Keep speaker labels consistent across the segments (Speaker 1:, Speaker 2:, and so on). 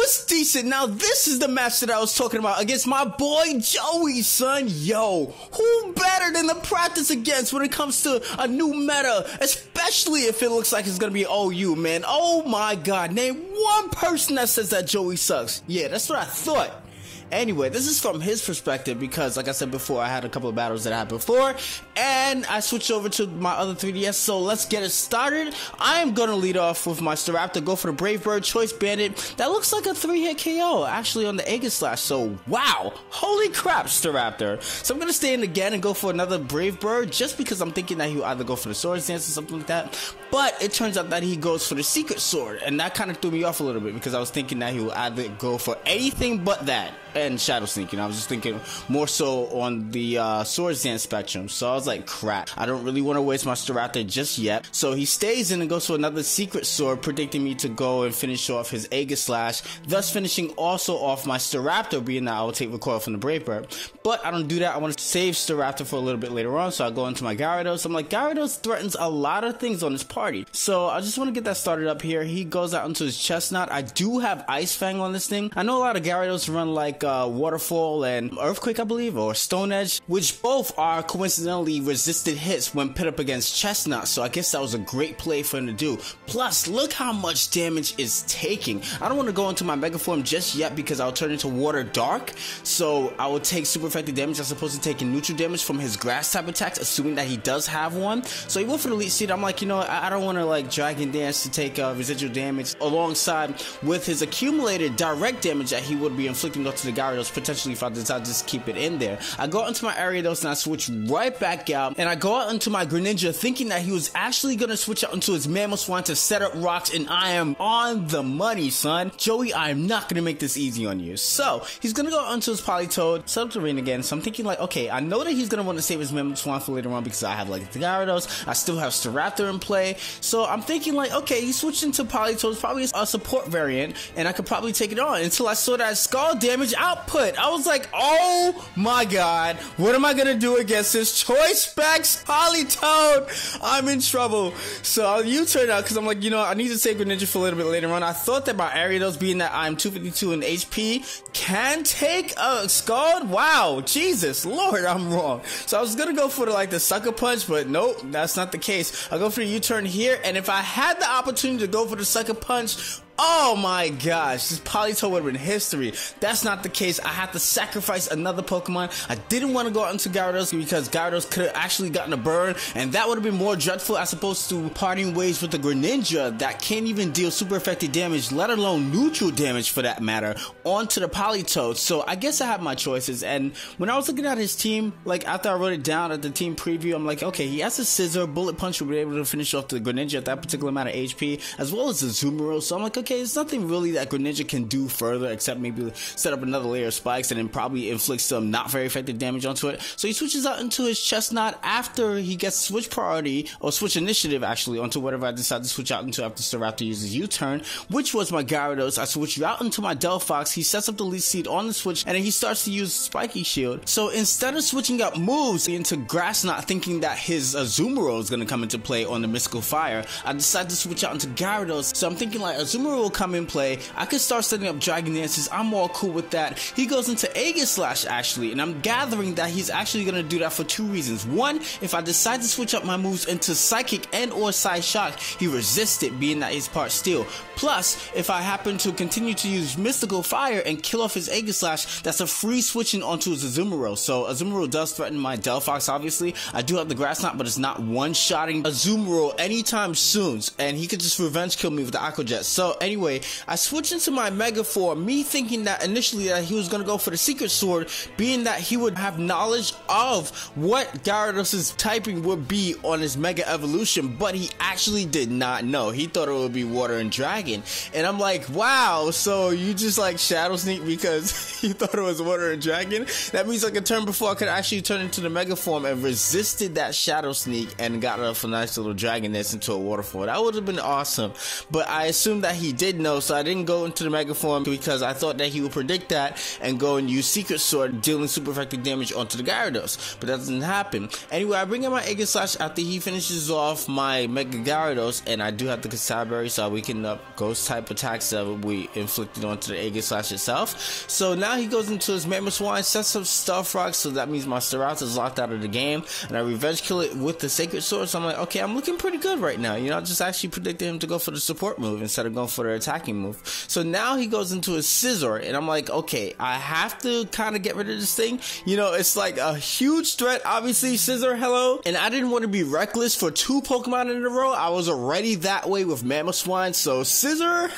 Speaker 1: was decent. Now, this is the match that I was talking about against my boy Joey, son. Yo, who better than to practice against when it comes to a new meta, especially if it looks like it's gonna be OU, man. Oh my god, name one person that says that Joey sucks. Yeah, that's what I thought. Anyway, this is from his perspective because, like I said before, I had a couple of battles that I had before, and I switched over to my other 3DS, so let's get it started. I am going to lead off with my Staraptor, go for the Brave Bird, Choice Bandit. That looks like a 3-hit KO, actually, on the Aegislash, so wow. Holy crap, Staraptor. So I'm going to stay in again and go for another Brave Bird, just because I'm thinking that he'll either go for the Swords Dance or something like that, but it turns out that he goes for the Secret Sword, and that kind of threw me off a little bit, because I was thinking that he would either go for anything but that, and Shadow Sneak, I was just thinking more so on the Swords Dance spectrum, so I was like, crap, I don't really want to waste my Staraptor just yet, so he stays in and goes for another Secret Sword, predicting me to go and finish off his Aegislash, thus finishing also off my Staraptor, being that I will take recoil from the Brave Bird, but I don't do that. I want to save Staraptor for a little bit later on, so I go into my Gyarados. I'm like, Gyarados threatens a lot of things on this party, so I just want to get that started up here. He goes out into his Chestnut. I do have Ice Fang on this thing. I know a lot of Gyarados run like Waterfall and Earthquake, I believe, or Stone Edge, which both are coincidentally resisted hits when put up against Chestnut, so I guess that was a great play for him to do. Plus, look how much damage is taking. I don't want to go into my Mega Form just yet because I'll turn into Water Dark, so I will take super effective damage as opposed to taking neutral damage from his grass type attacks, assuming that he does have one. So he went for the Elite Seed. I'm like, you know, I don't want to like Dragon Dance to take residual damage alongside with his accumulated direct damage that he would be inflicting onto the Gyarados, potentially if I decide to just keep it in there. I go out into my Ariados and I switch right back out, and I go out into my Greninja thinking that he was actually going to switch out into his Mamoswine to set up rocks, and I am on the money, son. Joey, I am not going to make this easy on you. So he's going to go out into his Politoed, set up the rain again, so I'm thinking like, okay, I know that he's going to want to save his Mamoswine for later on because I have like the Gyarados, I still have Staraptor in play, so I'm thinking like, okay, he switched into Politoed, probably a support variant, and I could probably take it on until I saw that Scald damage output. I was like, oh my god, what am I gonna do against this Choice Specs Politoed? I'm in trouble. So I'll U-turn out because I'm like, you know, I need to save Greninja for a little bit later on. I thought that my Ariados, being that I'm 252 in HP, can take a Scald. Wow, Jesus Lord, I'm wrong. So I was gonna go for the Sucker Punch, but nope, that's not the case. I'll go for the U-turn here, and if I had the opportunity to go for the Sucker Punch, oh my gosh, this Politoed would have been history. That's not the case. I had to sacrifice another Pokemon. I didn't want to go out into Gyarados because Gyarados could have actually gotten a burn, and that would have been more dreadful as opposed to parting ways with the Greninja that can't even deal super effective damage, let alone neutral damage for that matter, onto the Politoed. So I guess I have my choices, and when I was looking at his team, like after I wrote it down at the team preview, I'm like, okay, he has a Scissor, Bullet Punch will be able to finish off the Greninja at that particular amount of HP, as well as the Azumarill, so I'm like, okay, there's nothing really that Greninja can do further except maybe set up another layer of spikes and then probably inflict some not very effective damage onto it. So he switches out into his Chestnut after he gets switch priority, or switch initiative actually, onto whatever I decide to switch out into after Staraptor uses U-turn, which was my Gyarados. I switch out into my Delphox, he sets up the Leech Seed on the switch, and then he starts to use Spiky Shield. So instead of switching out moves into Grass Knot thinking that his Azumarill is going to come into play on the Mystical Fire, I decide to switch out into Gyarados. So I'm thinking like Azumarill will come in play, I could start setting up Dragon Dances, I'm all cool with that. He goes into Aegislash actually, and I'm gathering that he's actually going to do that for two reasons. One, if I decide to switch up my moves into Psychic and or Side Shock, he resists it, being that he's part Steel. Plus, if I happen to continue to use Mystical Fire and kill off his Aegislash, that's a free switching onto his Azumarill. So Azumarill does threaten my Delphox obviously. I do have the Grass Knot, but it's not one-shotting Azumarill anytime soon, and he could just revenge kill me with the Aqua Jet. So anyway, I switched into my Mega Form, me thinking that initially that he was going to go for the Secret Sword, being that he would have knowledge of what Gyarados' typing would be on his Mega Evolution, but he actually did not know. He thought it would be Water and Dragon, and I'm like, wow, so you just like Shadow Sneak because you thought it was Water and Dragon? That means like a turn before I could actually turn into the Mega Form and resisted that Shadow Sneak and got off a nice little Dragon Nest into a Waterfall. That would have been awesome, but I assumed that he he did know, so I didn't go into the Mega Form because I thought that he would predict that and go and use Secret Sword, dealing super effective damage onto the Gyarados, but that doesn't happen. Anyway, I bring in my Aegislash after he finishes off my Mega Gyarados, and I do have the Constabulary so we can up Ghost type attacks that we inflicted onto the Aegislash itself. So now he goes into his Mamoswine, sets up Stealth Rock, so that means my Staraptor is locked out of the game, and I Revenge Kill it with the Sacred Sword. So I'm like, okay, I'm looking pretty good right now. You know, I just actually predicted him to go for the support move instead of going for the attacking move. So now he goes into his Scizor, and I'm like, okay, I have to kind of get rid of this thing. You know, it's like a huge threat, obviously. Scizor, hello. And I didn't want to be reckless for 2 Pokemon in a row. I was already that way with Mamoswine, so Scizor,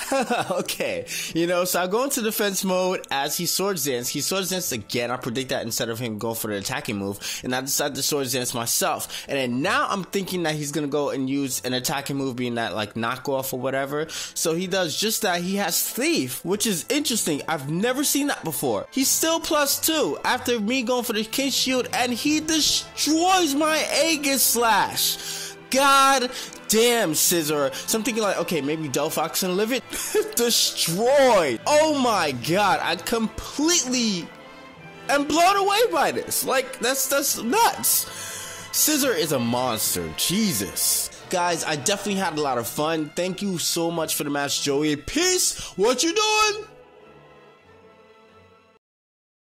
Speaker 1: okay. You know, so I go into defense mode as he Swords Dance. He Swords Dance again. I predict that instead of him going for the attacking move, and I decided to Swords Dance myself. And then now I'm thinking that he's gonna go and use an attacking move, being that like knockoff or whatever. So he does just that. He has Thief, which is interesting. I've never seen that before. He's still +2 after me going for the King Shield, and he destroys my Aegislash. God damn, Scizor. So I'm thinking like, okay, maybe Delphox can live it. Destroyed. Oh my god, I completely am blown away by this. Like, that's nuts. Scizor is a monster. Jesus. Guys, I definitely had a lot of fun. Thank you so much for the match, Joey. Peace. What you doing?